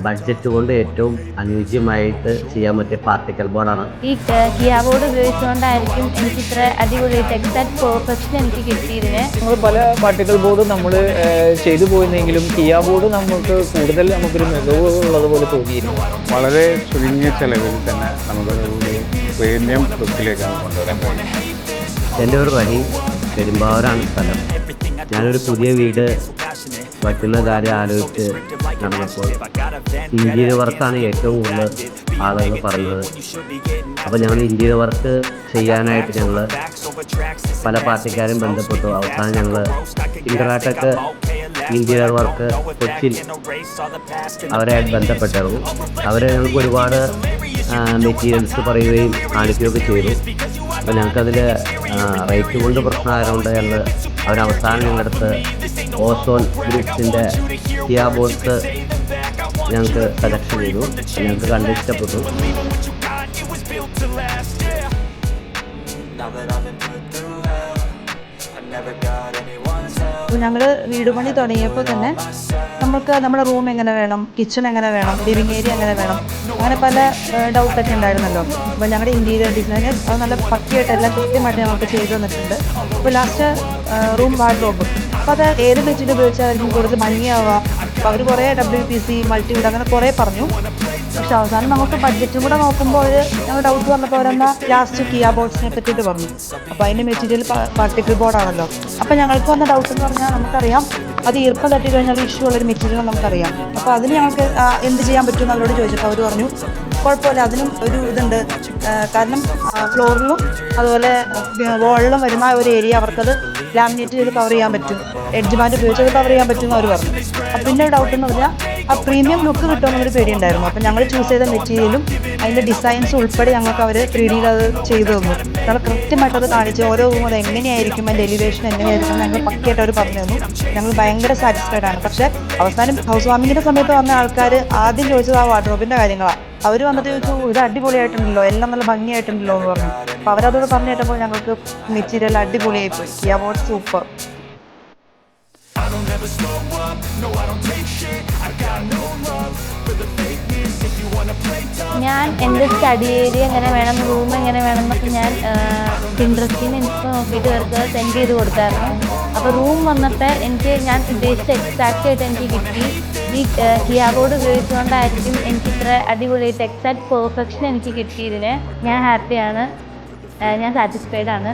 Budget കൊണ്ട് ഏറ്റവും അനുയോജ്യമായിട്ട് ചെയ്യാൻ പറ്റിയ പാർട്ടിക്കൽ ബോർഡാണ് ഈ കിയ ബോർഡ് ഉപയോഗിച്ചുകൊണ്ടായിരിക്കും എനിക്ക് ഇത്ര അടിപൊളി എക്സാക്ട് പെർഫെക്ഷൻ എനിക്ക് കിട്ടിയതിന്. നമ്മൾ പല പാർട്ടിക്കൽ ബോർഡ് നമ്മൾ ചെയ്തു പോയിരുന്നെങ്കിലും കിയ ബോർഡ് നമുക്ക് കൂടുതൽ നമുക്കൊരു മികവ് ഉള്ളതുപോലെ തോന്നിയിരുന്നു. വളരെ ചുരുങ്ങിയ ചെലവിൽ തന്നെ നമുക്ക് പ്രീമിയം ലുക്കിലേക്കാണ് കൊണ്ടുവരാൻ കഴിയും. എൻ്റെ ഒരു റഹീം പെരുമ്പാവൂരാണ് സ്ഥലം. ഞാനൊരു പുതിയ വീട് വയ്ക്കുന്ന കാര്യം ആലോചിച്ച് നടന്നപ്പോൾ ഇന്റീരിയർ വർക്കാണ് ഏറ്റവും കൂടുതൽ ആളുകൾ പറഞ്ഞത്. അപ്പോൾ ഞങ്ങൾ ഇന്റീരിയർ വർക്ക് ചെയ്യാനായിട്ട് ഞങ്ങൾ പല പാർട്ടിക്കാരും ബന്ധപ്പെട്ടു. അവസാനം ഞങ്ങൾ ഇൻ്റർനെറ്റൊക്കെ ഇന്റീരിയർ വർക്ക് കൊച്ചിയിൽ അവരായിട്ട് ബന്ധപ്പെട്ടിരുന്നു. അവരെ ഞങ്ങൾക്ക് ഒരുപാട് മെറ്റീരിയൽസ് പറയുകയും കാണിക്കുകയൊക്കെ ചെയ്തു. അപ്പോൾ ഞങ്ങൾക്കതിൽ റേറ്റ് കൊണ്ട് പ്രശ്നമായതുകൊണ്ട് ഞങ്ങൾ അവരവസാനം ഞങ്ങളുടെ അടുത്ത് ഓസോൺ ഗ്രൂപ്പ്സിൻ്റെ കിയ ബോർഡ്സ് ഞങ്ങൾക്ക് സെലക്ഷൻ ചെയ്തു. ഞങ്ങൾക്ക് കണ്ട് ഇഷ്ടപ്പെട്ടു. ഞങ്ങൾ വീട് പണി തുടങ്ങിയപ്പോൾ തന്നെ നമുക്ക് നമ്മുടെ റൂം എങ്ങനെ വേണം, കിച്ചൺ എങ്ങനെ വേണം, ലിവിങ് ഏരിയ എങ്ങനെ വേണം, അങ്ങനെ പല ഡൗട്ടൊക്കെ ഉണ്ടായിരുന്നല്ലോ. അപ്പോൾ ഞങ്ങളുടെ ഇൻറ്റീരിയർ ഡിസൈനർ അത് നല്ല പക്കയായിട്ട് എല്ലാം കൃത്യമായിട്ട് ഞങ്ങൾക്ക് ചെയ്തു തന്നിട്ടുണ്ട്. അപ്പോൾ ലാസ്റ്റ് റൂം വാർഡ്രോബ്, അപ്പോൾ അത് ഏത് മെറ്റീരിയൽ ഉപയോഗിച്ചായിരിക്കും കൂടുതൽ ഭംഗിയാവുക. അപ്പോൾ അവർ കുറേ WPC മൾട്ടിവുഡ് അങ്ങനെ കുറേ പറഞ്ഞു. പക്ഷെ അവസാനം നമുക്ക് ബഡ്ജറ്റും കൂടെ നോക്കുമ്പോൾ ഞങ്ങൾ ഡൗട്ട് വന്നപ്പോൾ അവരെന്നാൽ ലാസ്റ്റ് കിയ ബോർഡ്സിനെ പറ്റിയിട്ട് പറഞ്ഞു. അപ്പോൾ അതിൻ്റെ മെറ്റീരിയൽ പാർട്ടിക്കിൾ ബോർഡാണല്ലോ. അപ്പോൾ ഞങ്ങൾക്ക് വന്ന ഡൗട്ട് എന്ന് പറഞ്ഞാൽ നമുക്കറിയാം അത് ഈർപ്പം തട്ടി കഴിഞ്ഞാൽ ഇഷ്യൂ ഉള്ളൊരു മെറ്റീരിയൽ നമുക്കറിയാം. അപ്പോൾ അതിന് ഞങ്ങൾക്ക് എന്ത് ചെയ്യാൻ പറ്റുമെന്ന് അവരോട് ചോദിച്ചപ്പോൾ അവർ പറഞ്ഞു കുഴപ്പമില്ല, അതിനും ഒരു ഇതുണ്ട്. കാരണം ഫ്ലോറിലും അതുപോലെ വോളിലും വരുന്ന ഒരു ഏരിയ അവർക്കത് ലാമിനേറ്റ് ചെയ്ത് കവർ ചെയ്യാൻ പറ്റും, എഡ്ജ് ബാൻഡ് ഉപയോഗിച്ചത് കവർ ചെയ്യാൻ പറ്റുമെന്ന് അവർ പറഞ്ഞു. അപ്പം പിന്നെ ഡൗട്ട് എന്ന് പറഞ്ഞാൽ ആ പ്രീമിയം ലുക്ക് കിട്ടുമെന്നൊരു പേടിയുണ്ടായിരുന്നു. അപ്പം ഞങ്ങൾ ചൂസ് ചെയ്ത മെറ്റീരിയലും അതിൻ്റെ ഡിസൈൻസ് ഉൾപ്പെടെ ഞങ്ങൾക്ക് അവർ 3Dയിൽ അത് ചെയ്തു തന്നു. ഞങ്ങൾ കൃത്യമായിട്ടത് കാണിച്ച് ഓരോ റൂം അത് എങ്ങനെയായിരിക്കും, അതിൻ്റെ എലിവേഷൻ എങ്ങനെയായിരിക്കും ഞങ്ങൾ പക്കയായിട്ട് അവർ പറഞ്ഞു തന്നു. ഞങ്ങൾ ഭയങ്കര സാറ്റിസ്ഫൈഡ് ആണ്. പക്ഷേ അവസാനം ഹൗസ് വാമിങ്ങിൻ്റെ സമയത്ത് വന്ന ആൾക്കാർ ആദ്യം ചോദിച്ചത് ആ വാർഡ്രോബിൻ്റെ കാര്യങ്ങളാണ്. അവർ വന്നിട്ട് ചോദിച്ചു ഇത് അടിപൊളിയായിട്ടുണ്ടല്ലോ, എല്ലാം നല്ല ഭംഗിയായിട്ടുണ്ടല്ലോ എന്ന് പറഞ്ഞു. അപ്പോൾ അവരതോട് പറഞ്ഞു കേട്ടപ്പോൾ ഞങ്ങൾക്ക് മെറ്റീരിയൽ അടിപൊളിയായിപ്പോയി. കിയ ബോർഡ് സൂപ്പർ. ഞാൻ എൻ്റെ സ്റ്റഡി ഏരിയ എങ്ങനെ വേണം, റൂം എങ്ങനെ വേണം എന്നൊക്കെ ഞാൻ പിൻട്രസ്റ്റിൽ നിന്ന് എനിക്ക് നോക്കിയിട്ട് അവർക്ക് സെൻഡ് ചെയ്ത് കൊടുത്തായിരുന്നു. അപ്പോൾ റൂം വന്നിട്ട് ഞാൻ ഉദ്ദേശിച്ച എക്സാക്റ്റ് ആയിട്ട് എനിക്ക് കിട്ടി. ഈ കിയ ബോർഡ് ഉപയോഗിച്ചുകൊണ്ടായിരിക്കും എനിക്ക് ഇത്ര അടിപൊളിയായിട്ട് എക്സാക്ട് പെർഫെക്ഷൻ എനിക്ക് കിട്ടിയതിന്. ഞാൻ ഹാപ്പിയാണ്, ഞാൻ സാറ്റിസ്ഫൈഡ് ആണ്.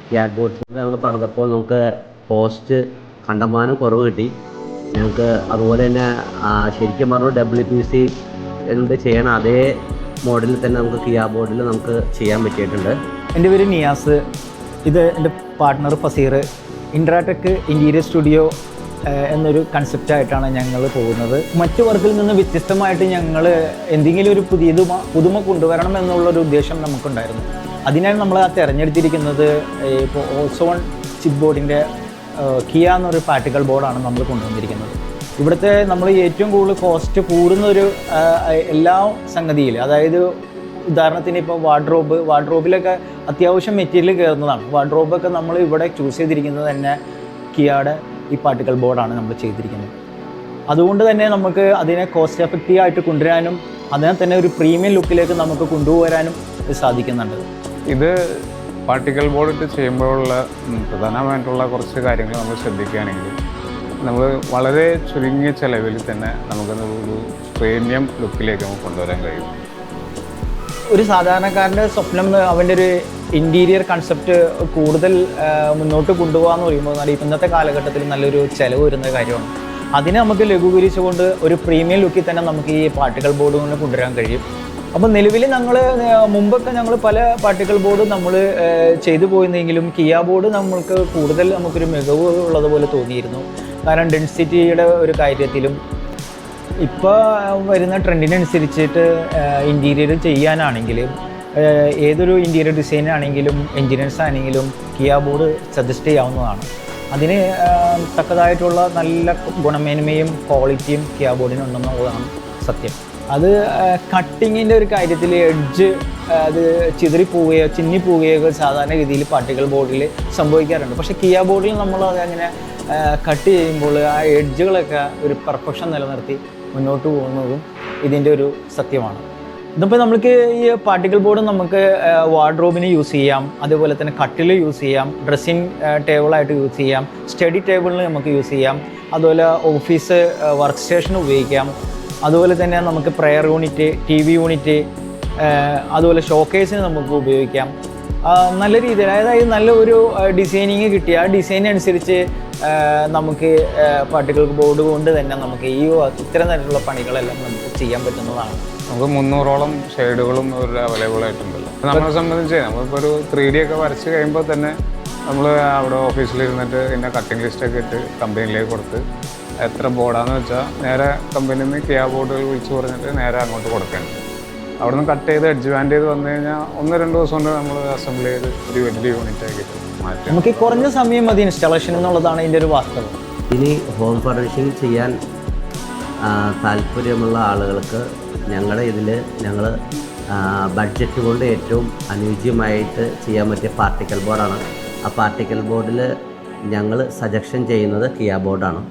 കിയ ബോർഡ്സ് നമ്മൾ പറഞ്ഞപ്പോൾ നമുക്ക് കോസ്റ്റ് കണ്ടമാനം കുറവ് കിട്ടി ഞങ്ങൾക്ക്. അതുപോലെ തന്നെ ശരിക്കും പറഞ്ഞാൽ WPC എന്ത് ചെയ്യണം അതേ മോഡലിൽ തന്നെ നമുക്ക് കിയ ബോർഡിൽ നമുക്ക് ചെയ്യാൻ പറ്റിയിട്ടുണ്ട്. എൻ്റെ പേര് നിയാസ്, ഇത് എൻ്റെ പാർട്ട്ണർ ഫസീർ. ഇൻട്രാടെക് ഇൻറ്റീരിയർ സ്റ്റുഡിയോ എന്നൊരു കൺസെപ്റ്റായിട്ടാണ് ഞങ്ങൾ പോകുന്നത്. മറ്റു വർക്കിൽ നിന്ന് വ്യത്യസ്തമായിട്ട് ഞങ്ങൾ എന്തെങ്കിലും ഒരു പുതുമ കൊണ്ടുവരണം എന്നുള്ളൊരു ഉദ്ദേശം നമുക്കുണ്ടായിരുന്നു. അതിനാണ് നമ്മൾ തിരഞ്ഞെടുത്തിരിക്കുന്നത് ഇപ്പോൾ ഓസോൺ ചിപ്പ് ബോർഡിൻ്റെ കിയ എന്നൊരു പാർട്ടിക്കൽ ബോർഡാണ് നമ്മൾ കൊണ്ടുവന്നിരിക്കുന്നത്. ഇവിടുത്തെ നമ്മൾ ഏറ്റവും കൂടുതൽ കോസ്റ്റ് കൂടുന്നൊരു എല്ലാ സംഗതിയിൽ, അതായത് ഉദാഹരണത്തിന് ഇപ്പോൾ വാർഡ്രോബിലൊക്കെ അത്യാവശ്യം മെറ്റീരിയൽ കയറുന്നതാണ്. വാർഡ്രോബൊക്കെ നമ്മൾ ഇവിടെ ചൂസ് ചെയ്തിരിക്കുന്നത് തന്നെ കിയയുടെ ഈ പാർട്ടിക്കൽ ബോർഡാണ് നമ്മൾ ചെയ്തിരിക്കുന്നത്. അതുകൊണ്ട് തന്നെ നമുക്ക് അതിനെ കോസ്റ്റ് എഫക്റ്റീവ് ആയിട്ട് കൊണ്ടുവരാനും അതിനെ തന്നെ ഒരു പ്രീമിയം ലുക്കിലേക്ക് നമുക്ക് കൊണ്ടുവരാനും സാധിക്കുന്നുണ്ട്. ഇത് പാർട്ടിക്കൽ ബോർഡ് ചെയ്യുമ്പോഴുള്ള പ്രധാനമായിട്ടുള്ള കുറച്ച് കാര്യങ്ങൾ നമ്മൾ ശ്രദ്ധിക്കുകയാണെങ്കിൽ നമ്മൾ വളരെ ചുരുങ്ങിയ ചെലവിൽ തന്നെ നമുക്കൊരു പ്രീമിയം ലുക്കിലേക്ക് നമുക്ക് കൊണ്ടുവരാൻ കഴിയും. ഒരു സാധാരണക്കാരൻ്റെ സ്വപ്നം അവൻ്റെ ഒരു ഇൻറ്റീരിയർ കൺസെപ്റ്റ് കൂടുതൽ മുന്നോട്ട് കൊണ്ടുപോകാമെന്ന് പറയുമ്പോൾ ഇന്നത്തെ കാലഘട്ടത്തിൽ നല്ലൊരു ചിലവ് വരുന്ന കാര്യമാണ്. അതിനെ നമുക്ക് ലഘൂകരിച്ചുകൊണ്ട് ഒരു പ്രീമിയം ലുക്കിൽ തന്നെ നമുക്ക് ഈ പാർട്ടിക്കൽ ബോർഡ് കൊണ്ട് കൊണ്ടുവരാൻ കഴിയും. അപ്പോൾ നിലവിൽ മുമ്പൊക്കെ ഞങ്ങൾ പല പാർട്ടിക്കൽ ബോർഡ് നമ്മൾ ചെയ്തു പോയിരുന്നെങ്കിലും കിയ ബോർഡ് നമുക്കൊരു മികവ് ഉള്ളതുപോലെ തോന്നിയിരുന്നു. കാരണം ഡെൻസിറ്റിയുടെ ഒരു കാര്യത്തിലും ഇപ്പോൾ വരുന്ന ട്രെൻഡിനനുസരിച്ചിട്ട് ഇൻറ്റീരിയർ ചെയ്യാനാണെങ്കിൽ ഏതൊരു ഇൻറ്റീരിയർ ഡിസൈൻ ആണെങ്കിലും എൻജിനീയേഴ്സ് ആണെങ്കിലും കിയ ബോർഡ് സജസ്റ്റ് ചെയ്യാവുന്നതാണ്. അതിന് തക്കതായിട്ടുള്ള നല്ല ഗുണമേന്മയും ക്വാളിറ്റിയും കിയ ബോർഡിനുണ്ടെന്നുള്ളതാണ് സത്യം. അത് കട്ടിങ്ങിൻ്റെ ഒരു കാര്യത്തിൽ എഡ്ജ് അത് ചിതറിപ്പോവുകയോ ചിന്നിപ്പോവുകയോ സാധാരണ രീതിയിൽ പാർട്ടിക്കൽ ബോർഡിൽ സംഭവിക്കാറുണ്ട്. പക്ഷേ കിയ ബോർഡിൽ നമ്മൾ അതങ്ങനെ കട്ട് ചെയ്യുമ്പോൾ ആ എഡ്ജുകളൊക്കെ ഒരു പെർഫെക്ഷൻ നിലനിർത്തി മുന്നോട്ട് പോകുന്നതും ഇതിൻ്റെ ഒരു സത്യമാണ്. ഇതിപ്പോൾ നമുക്ക് ഈ പാർട്ടിക്കൽ ബോർഡ് നമുക്ക് വാർഡ്രോബിന് യൂസ് ചെയ്യാം, അതുപോലെ തന്നെ കട്ടിൽ യൂസ് ചെയ്യാം, ഡ്രസ്സിങ് ടേബിളായിട്ട് യൂസ് ചെയ്യാം, സ്റ്റഡി ടേബിളിന് നമുക്ക് യൂസ് ചെയ്യാം, അതുപോലെ ഓഫീസ് വർക്ക് സ്റ്റേഷൻ ഉപയോഗിക്കാം, അതുപോലെ തന്നെ നമുക്ക് പ്രെയർ യൂണിറ്റ്, TV യൂണിറ്റ്, അതുപോലെ ഷോക്കേസിന് നമുക്ക് ഉപയോഗിക്കാം. നല്ല രീതിയിൽ അതായത് നല്ല ഒരു ഡിസൈനിങ് കിട്ടിയ ആ ഡിസൈൻ അനുസരിച്ച് നമുക്ക് പാർട്ടിക്കൽ ബോർഡ് കൊണ്ട് തന്നെ നമുക്ക് ഇത്തരം തരത്തിലുള്ള പണികളെല്ലാം നമുക്ക് ചെയ്യാൻ പറ്റുന്നതാണ്. നമുക്ക് 300ഓളം ഷെയ്ഡുകളും ഒരു അവൈലബിൾ ആയിട്ടുണ്ടല്ലോ. നമ്മളെ സംബന്ധിച്ച് നമ്മളിപ്പോൾ ഒരു 3D ഒക്കെ വരച്ച് കഴിയുമ്പോൾ തന്നെ നമ്മൾ അവിടെ ഓഫീസിലിരുന്നിട്ട് പിന്നെ കട്ടിങ് ലിസ്റ്റൊക്കെ ഇട്ട് കമ്പനിയിലേക്ക് കൊടുത്ത് എത്ര ബോർഡാണെന്ന് വെച്ചാൽ നേരെ കമ്പനിയിൽ നിന്ന് കിയ ബോർഡുകൾ വിളിച്ച് പറഞ്ഞിട്ട് നേരെ അങ്ങോട്ട് കൊടുക്കേണ്ടത്. അവിടെ നിന്ന് കട്ട് ചെയ്ത് അഡ്ജ്വാൻറ്റ് ചെയ്ത് വന്നു കഴിഞ്ഞാൽ 1-2 ദിവസം കൊണ്ട് നമ്മൾ അസംബിൾ ചെയ്ത് ഒരു വലിയ യൂണിറ്റ് ആക്കിയിട്ട് മാറ്റാം. നമുക്ക് കുറഞ്ഞ സമയം മതി ഇൻസ്റ്റാളേഷൻ എന്നുള്ളതാണ് ഇതിൻ്റെ ഒരു വാസ്തവം. ഇനി ഹോം ഫർണിഷിങ് ചെയ്യാൻ താല്പര്യമുള്ള ആളുകൾക്ക് ഞങ്ങളുടെ ഇതിൽ ഞങ്ങൾ ബഡ്ജറ്റ് കൊണ്ട് ഏറ്റവും അനുയോജ്യമായിട്ട് ചെയ്യാൻ പറ്റിയ പാർട്ടിക്കൽ ബോർഡാണ്. ആ പാർട്ടിക്കൽ ബോർഡിൽ ഞങ്ങൾ സജഷൻ ചെയ്യുന്നത് കിയ ബോർഡാണ്.